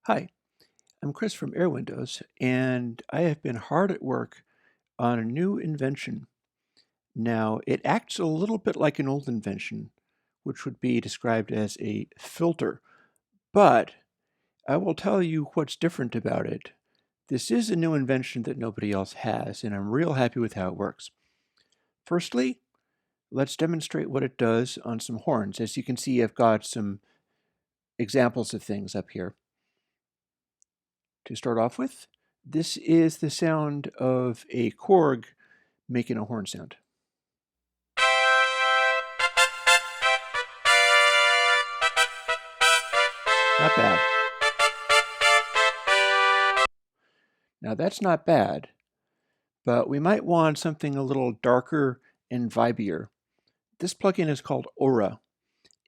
Hi, I'm Chris from airwindows, and I have been hard at work on a new invention. Now, it acts a little bit like an old invention, which would be described as a filter, but I will tell you what's different about it. This is a new invention that nobody else has, and I'm real happy with how it works. Firstly, let's demonstrate what it does on some horns. As you can see, I've got some examples of things up here. To start off with, this is the sound of a korg making a horn sound. Not bad. Now that's not bad, but we might want something a little darker and vibier. This plugin is called Aura,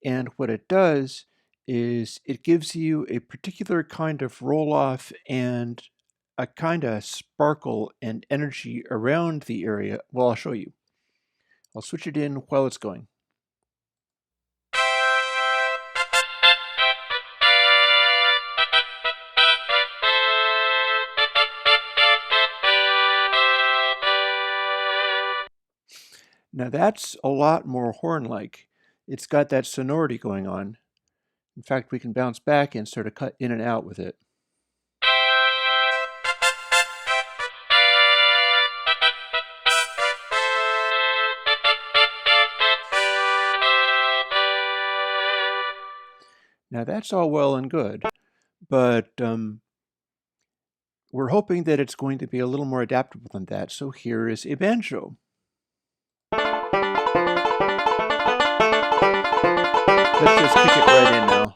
and what it does is it gives you a particular kind of roll-off and a kind of sparkle and energy around the area. Well, I'll show you. I'll switch it in while it's going. Now that's a lot more horn-like. It's got that sonority going on. In fact, we can bounce back and sort of cut in and out with it. Now that's all well and good, but we're hoping that it's going to be a little more adaptable than that. So here is a banjo. Let's just kick it right in now.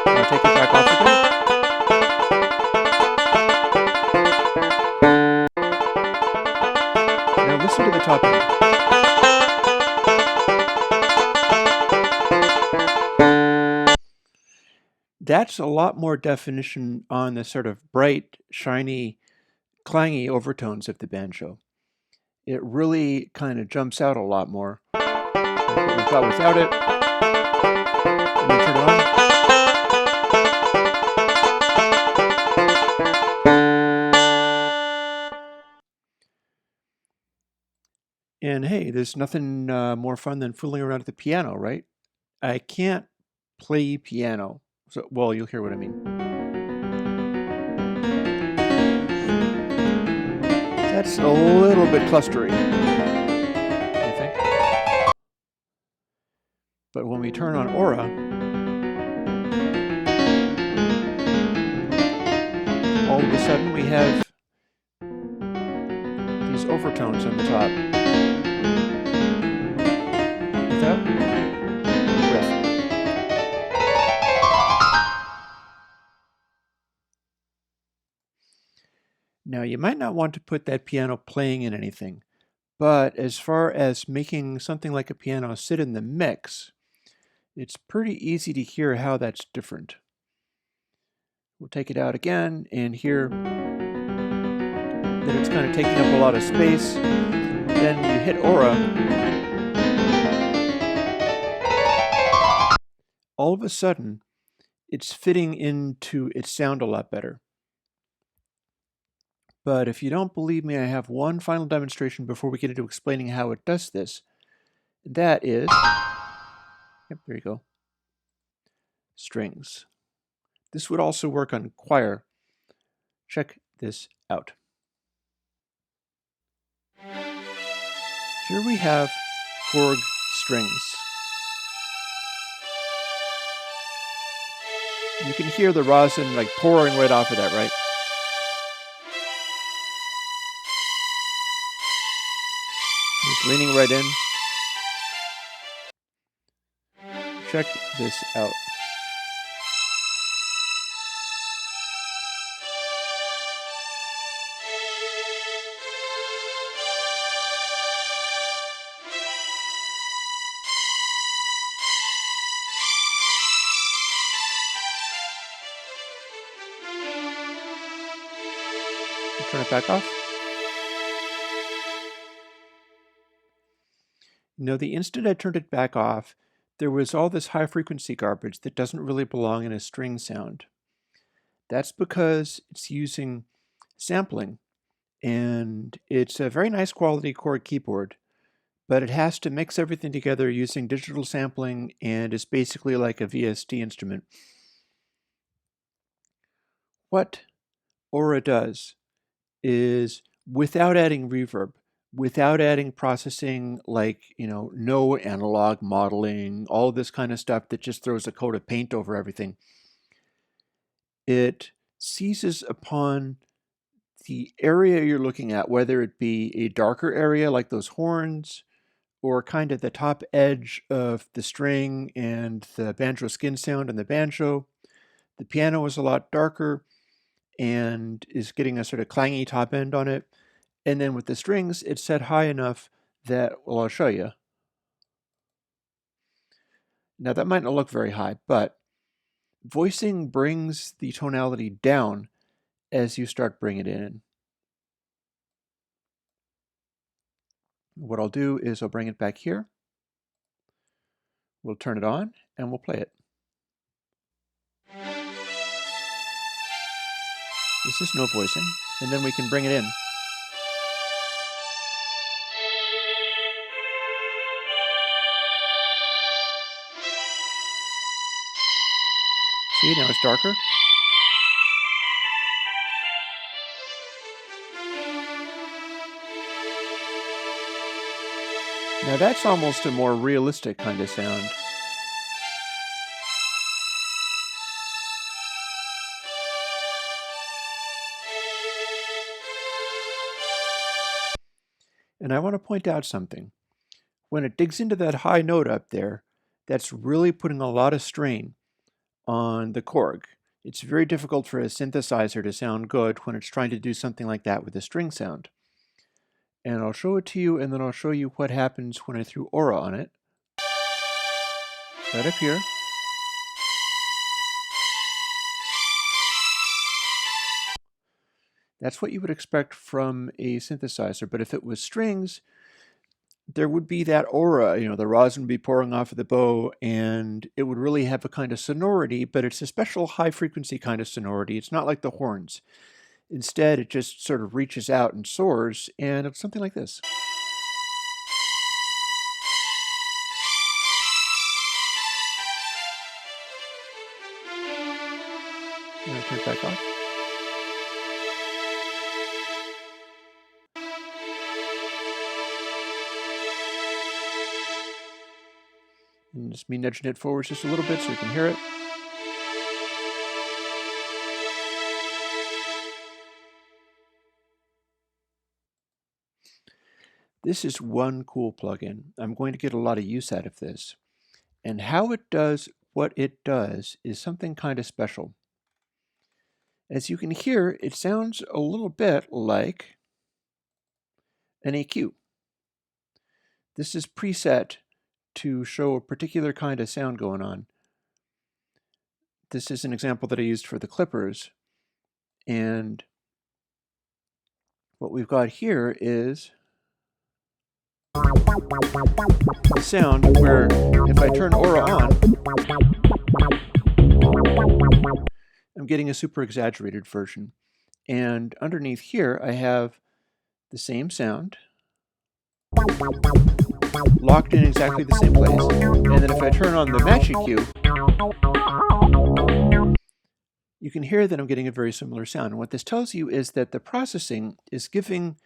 Now take it back off again. Now listen to the top end. That's a lot more definition on the sort of bright, shiny, clangy overtones of the banjo. It really kind of jumps out a lot more. Like what we've got without it. Let me turn it on. And hey, there's nothing more fun than fooling around at the piano, right? I can't play piano. So, well, you'll hear what I mean. That's a little bit clustery, I think. But when we turn on Aura, all of a sudden we have these overtones on the top. Without riff. Now, you might not want to put that piano playing in anything, but as far as making something like a piano sit in the mix, it's pretty easy to hear how that's different. We'll take it out again and hear that it's kind of taking up a lot of space. Then you hit Aura. All of a sudden, it's fitting into its sound a lot better. But if you don't believe me, I have one final demonstration before we get into explaining how it does this. That is, yep, there you go, strings. This would also work on choir. Check this out. Here we have korg strings. You can hear the rosin like pouring right off of that, right? It's leaning right in. Check this out. Turn it back off. No, the instant I turned it back off, there was all this high frequency garbage that doesn't really belong in a string sound. That's because it's using sampling, and it's a very nice quality Korg keyboard, but it has to mix everything together using digital sampling and is basically like a VST instrument. What Aura does is, without adding reverb, without adding processing like, no analog modeling, all this kind of stuff that just throws a coat of paint over everything, it seizes upon the area you're looking at, whether it be a darker area like those horns, or kind of the top edge of the string and the banjo skin sound in the banjo. The piano is a lot darker and is getting a sort of clangy top end on it. And then with the strings, it's set high enough that, well, I'll show you. Now that might not look very high, but voicing brings the tonality down as you start bringing it in. What I'll do is I'll bring it back here. We'll turn it on and we'll play it. This is no voicing, and then we can bring it in. See, now it's darker. Now that's almost a more realistic kind of sound. And I want to point out something. When it digs into that high note up there, that's really putting a lot of strain on the Korg. It's very difficult for a synthesizer to sound good when it's trying to do something like that with a string sound. And I'll show it to you, and then I'll show you what happens when I threw Aura on it. Right up here. That's what you would expect from a synthesizer, but if it was strings, there would be that aura, the rosin would be pouring off of the bow, and it would really have a kind of sonority, but it's a special high frequency kind of sonority. It's not like the horns. Instead, it just sort of reaches out and soars, and it's something like this. And I'll turn it back off. And just me nudging it forward just a little bit so you can hear it. This is one cool plugin. I'm going to get a lot of use out of this. And how it does what it does is something kind of special. As you can hear, it sounds a little bit like an EQ. This is preset to show a particular kind of sound going on. This is an example that I used for the clippers. And what we've got here is a sound where if I turn Aura on, I'm getting a super exaggerated version. And underneath here, I have the same sound locked in exactly the same place. And then if I turn on the match EQ, you can hear that I'm getting a very similar sound. And what this tells you is that the processing is giving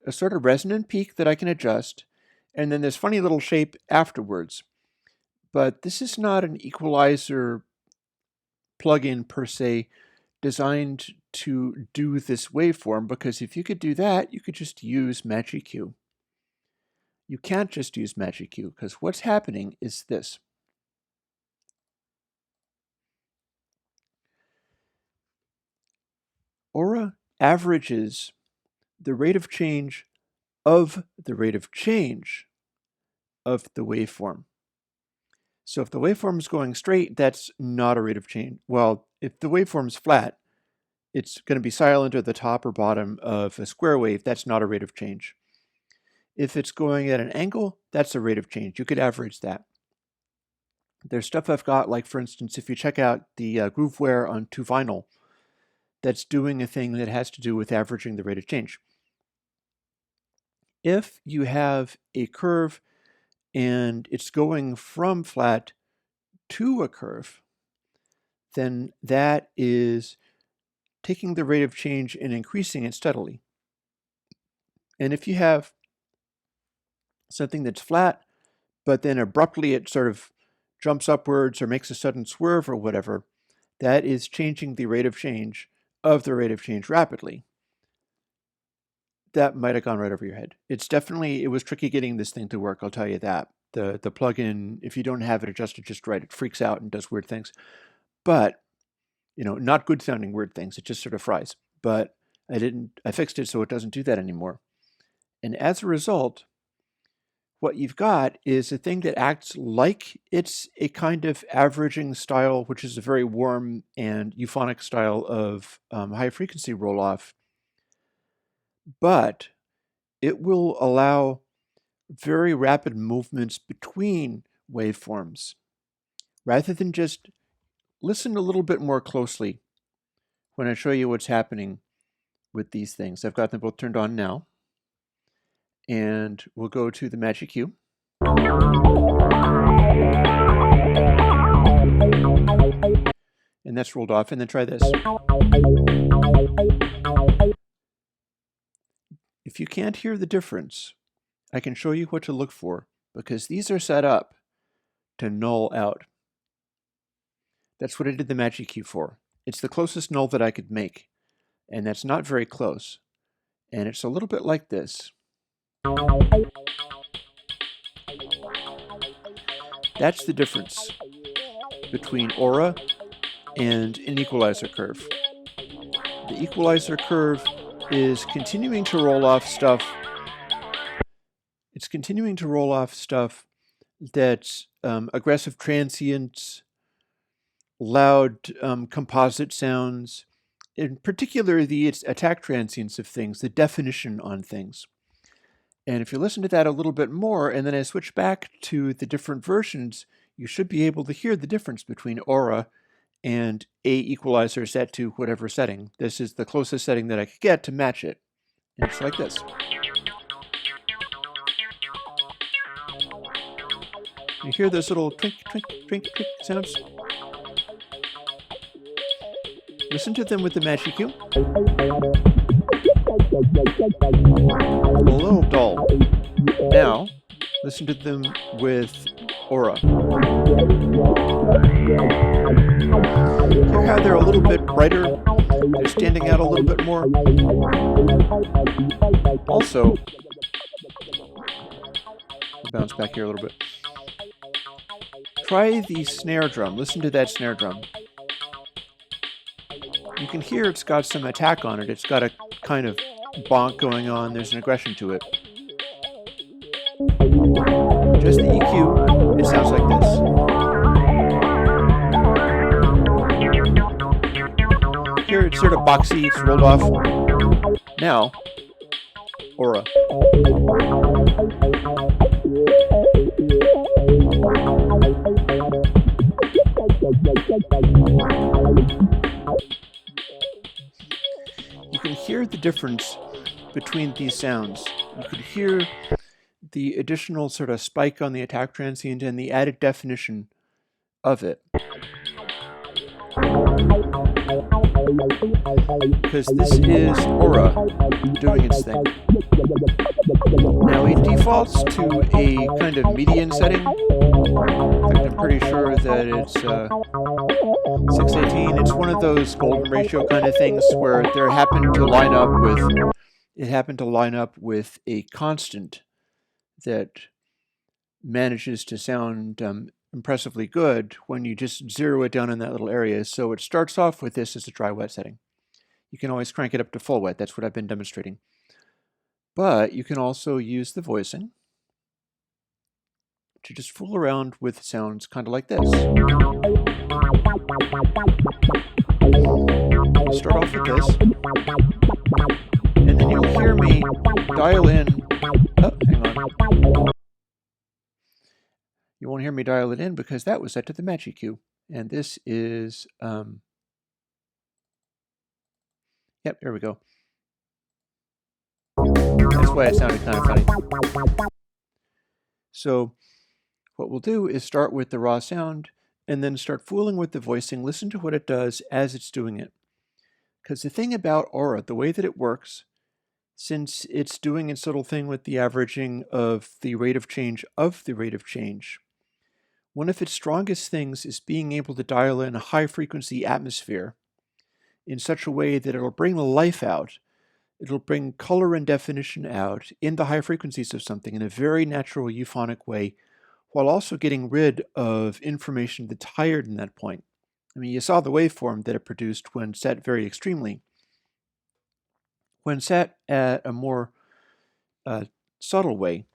a sort of resonant peak that I can adjust, and then this funny little shape afterwards. But this is not an equalizer plugin per se designed to do this waveform, because if you could do that, you could just use Match EQ. You can't just use Match EQ, because what's happening is this. Aura averages the rate of change of the rate of change of the waveform. So if the waveform is going straight, that's not a rate of change. Well, if the waveform is flat, it's going to be silent at the top or bottom of a square wave. That's not a rate of change. If it's going at an angle, that's a rate of change. You could average that. There's stuff I've got, like for instance, if you check out the Grooveware on 2Vinyl, that's doing a thing that has to do with averaging the rate of change. If you have a curve and it's going from flat to a curve, then that is taking the rate of change and increasing it steadily. And if you have something that's flat, but then abruptly it sort of jumps upwards or makes a sudden swerve or whatever, that is changing the rate of change of the rate of change rapidly. That might have gone right over your head. It was tricky getting this thing to work, I'll tell you that. The plugin, if you don't have it adjusted just right, it freaks out and does weird things. But, not good sounding weird things, it just sort of fries. But I fixed it so it doesn't do that anymore. And as a result, what you've got is a thing that acts like it's a kind of averaging style, which is a very warm and euphonic style of high frequency roll off. But it will allow very rapid movements between waveforms. Rather than just listen a little bit more closely when I show you what's happening with these things. I've got them both turned on now. And we'll go to the Magic Cue. And that's rolled off. And then try this. If you can't hear the difference, I can show you what to look for, because these are set up to null out. That's what I did the Magic Cue for. It's the closest null that I could make, and that's not very close. And it's a little bit like this. That's the difference between aura and an equalizer curve. The equalizer curve is continuing to roll off stuff. It's continuing to roll off stuff that's aggressive transients, loud composite sounds, in particular the attack transients of things, the definition on things. And if you listen to that a little bit more, and then I switch back to the different versions, you should be able to hear the difference between aura and a equalizer set to whatever setting. This is the closest setting that I could get to match it. And it's like this. You hear those little twink, twink, twink, twink sounds? Listen to them with the Magic Cue. A little dull. Now, listen to them with aura. Hear how they're a little bit brighter? They're standing out a little bit more. Also, I'll bounce back here a little bit. Try the snare drum. Listen to that snare drum. You can hear it's got some attack on it. It's got a kind of bonk going on. There's an aggression to it. Just the EQ, it sounds like this. Here it's sort of boxy, it's rolled off. Now, aura. You can hear the difference between these sounds. You can hear the additional sort of spike on the attack transient and the added definition of it. Because this is aura doing its thing. Now it defaults to a kind of median setting. In fact, I'm pretty sure that it's 618. It's one of those golden ratio kind of things where it happened to line up with a constant that manages to sound impressively good when you just zero it down in that little area. So it starts off with this as a dry wet setting. You can always crank it up to full wet. That's what I've been demonstrating. But you can also use the voicing to just fool around with sounds kind of like this. Start off with this, and then you'll hear me dial in. Oh, hang on. You won't hear me dial it in because that was set to the match EQ. And this is, yep, there we go. That's why it sounded kind of funny. So what we'll do is start with the raw sound and then start fooling with the voicing. Listen to what it does as it's doing it. Because the thing about Aura, the way that it works, since it's doing its little thing with the averaging of the rate of change, one of its strongest things is being able to dial in a high-frequency atmosphere in such a way that it'll bring the life out. It'll bring color and definition out in the high frequencies of something in a very natural euphonic way, while also getting rid of information that's higher than that point. I mean, you saw the waveform that it produced when set very extremely. When set at a more subtle way,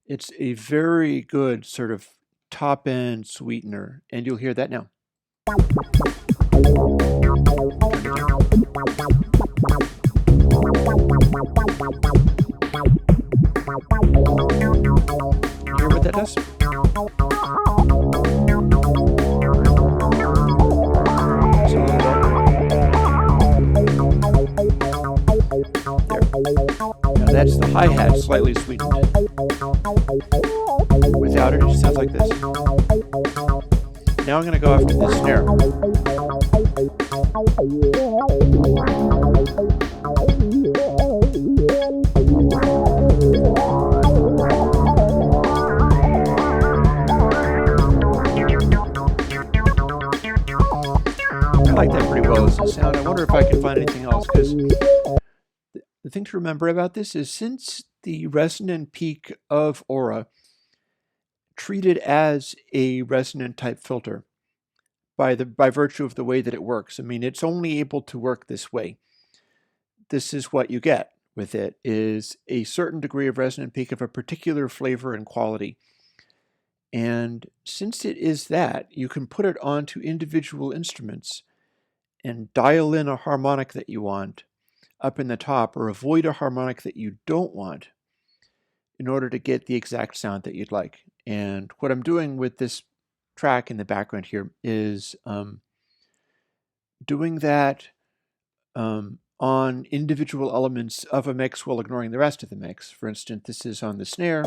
it's a very good sort of top-end sweetener, and you'll hear that now. You hear what that does? Now that's the hi-hat slightly sweetened. Without it, it just sounds like this. Now I'm going to go after the snare. I like that pretty well as a sound. I wonder if I can find anything else, because the thing to remember about this is since the resonant peak of Aura treated as a resonant type filter by virtue of the way that it works. I mean, it's only able to work this way. This is what you get with it, is a certain degree of resonant peak of a particular flavor and quality. And since it is that, you can put it onto individual instruments and dial in a harmonic that you want up in the top, or avoid a harmonic that you don't want in order to get the exact sound that you'd like. And what I'm doing with this track in the background here is doing that on individual elements of a mix while ignoring the rest of the mix. For instance, this is on the snare.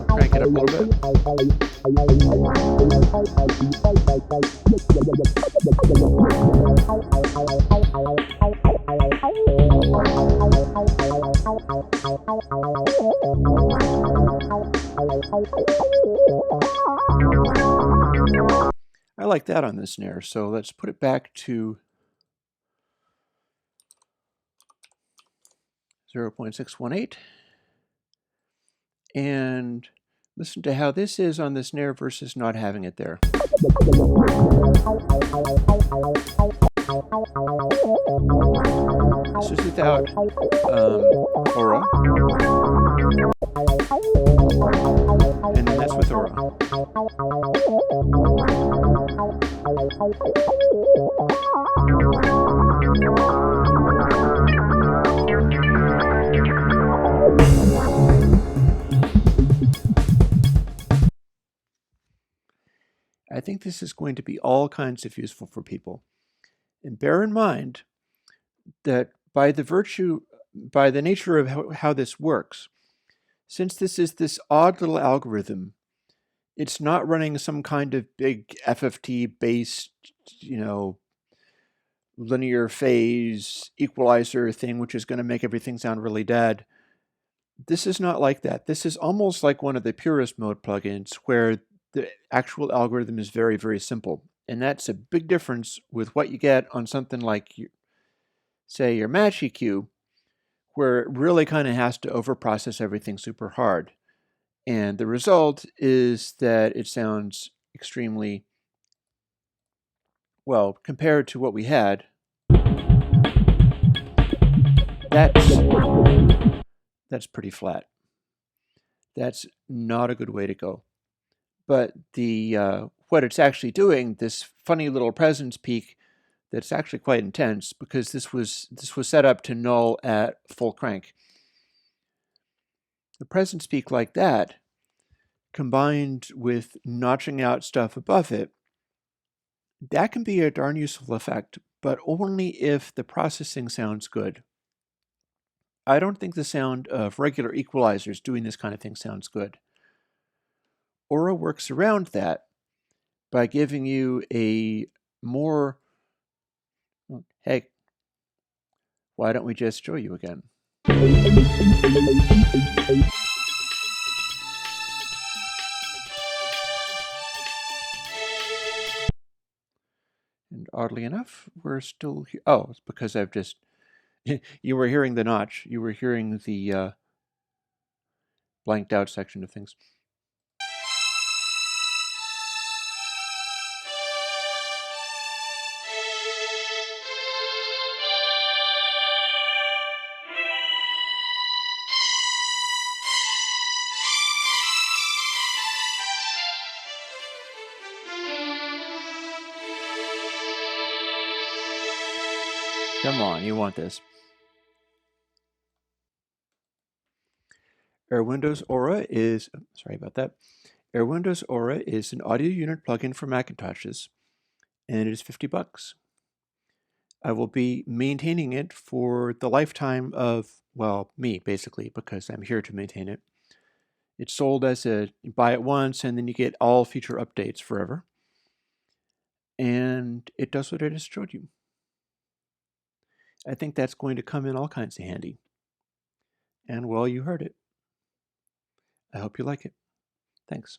Crank it up a little bit. I like that on the snare, so let's put it back to 0.618 and listen to how this is on the snare versus not having it there. This is without Aura, and then that's with Aura. I think this is going to be all kinds of useful for people. And bear in mind that by the nature of how this works, since this is this odd little algorithm, it's not running some kind of big FFT-based, linear phase equalizer thing, which is going to make everything sound really dead. This is not like that. This is almost like one of the purist mode plugins where the actual algorithm is very, very simple. And that's a big difference with what you get on something like, say, your Match EQ, where it really kind of has to overprocess everything super hard. And the result is that it sounds extremely, well, compared to what we had, that's pretty flat. That's not a good way to go. But the what it's actually doing, this funny little presence peak, that's actually quite intense because this was set up to null at full crank. The presence peak like that, combined with notching out stuff above it, that can be a darn useful effect, but only if the processing sounds good. I don't think the sound of regular equalizers doing this kind of thing sounds good. Aura works around that by giving you a more, hey, why don't we just show you again? And oddly enough, we're still here. Oh, it's because I've just, you were hearing the notch. You were hearing the blanked out section of things. Come on, you want this. airwindows Aura is, sorry about that. airwindows Aura is an audio unit plugin for Macintoshes, and it is $50. I will be maintaining it for the lifetime of, well, me, basically, because I'm here to maintain it. It's sold as a buy it once and then you get all feature updates forever. And it does what I just showed you. I think that's going to come in all kinds of handy. And well, you heard it. I hope you like it. Thanks.